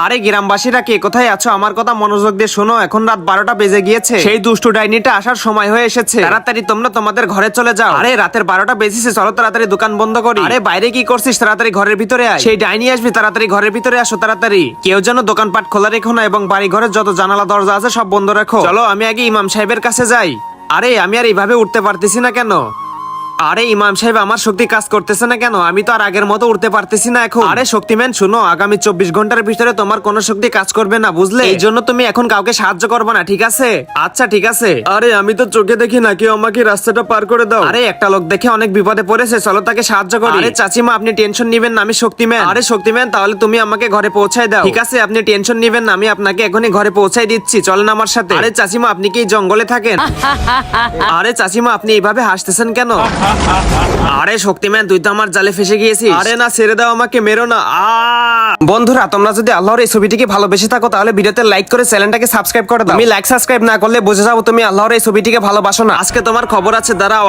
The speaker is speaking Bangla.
আরে গ্রামবাসীরা কে কোথায় আছো? আমার কথা মনোযোগ দিয়ে শোনো, এখন রাত 12টা বেজে গিয়েছে। সেই দুষ্টু ডাইনিটা আসার সময় হয়ে এসেছে। তাড়াতাড়ি তোমরা তোমাদের ঘরে চলে যাও। আরে রাতের 12টা বেজেছে, চলো তাড়াতাড়ি দোকান বন্ধ করি। আরে বাইরে কি করছিস? তাড়াতাড়ি ঘরের ভিতরে আয়। সেই ডাইনি আসবে, তাড়াতাড়ি ঘরের ভিতরে আসো তাড়াতাড়ি। কেউ যেন দোকানপাট খোলা রেখো না, এবং বাড়ি ঘরের যত জানালা দরজা আছে সব বন্ধ রাখো। চলো আমি আগে ইমাম সাহেবের কাছে যাই। আরে আমি আর এইভাবে উঠতে পারতেছি না কেন? আরে ইমাম সাহেব, আমার শক্তি কাজ করতেছে না কেন? আমি তো আর আগের মতো উঠতে পারতেছি না এখন। আরে শক্তিম্যান শুনো, আগামী 24 ঘন্টার ভিতরে তোমার কোনো শক্তি কাজ করবে না, বুঝলে? এই জন্য তুমি এখন কাউকে সাহায্য করবে না, ঠিক আছে? আচ্ছা ঠিক আছে। আরে আমি তো চোখে দেখি না, কেউ আমাকে রাস্তাটা পার করে দাও। আরে একটা লোক দেখে অনেক বিপদে পড়েছে, চলো তাকে সাহায্য করি। আরে চাচিমা, আপনি টেনশন নিবেন না, আমি শক্তিম্যান। আরে শক্তিম্যান, তাহলে তুমি আমাকে ঘরে পৌঁছায় দাও। ঠিক আছে, আপনি টেনশন নিবেন না, আমি আপনাকে এখনই ঘরে পৌঁছাই দিচ্ছি, চলেন আমার সাথে। আরে চাচিমা, আপনি কি এই জঙ্গলে থাকেন? আরে চাচিমা, আপনি এইভাবে হাসতেছেন কেন? আরে শক্তিম্যান, তুই তো আমার জালে ফেসে গিয়েছিস। আরে না, ছেড়ে দাও আমাকে, মেরো না। বন্ধুরা, তোমরা যদি আল্লাহর এই ছবিটিকে ভালোবেসে থাকো তাহলে ভিডিওতে লাইক করে চ্যানেলটাকে সাবস্ক্রাইব করে দাও। তুমি লাইক সাবস্ক্রাইব না করলে বুঝে যাবো তুমি আল্লাহর এই ছবিটিকে ভালোবাসো না। আজকে তোমার খবর আছে, দাঁড়াও।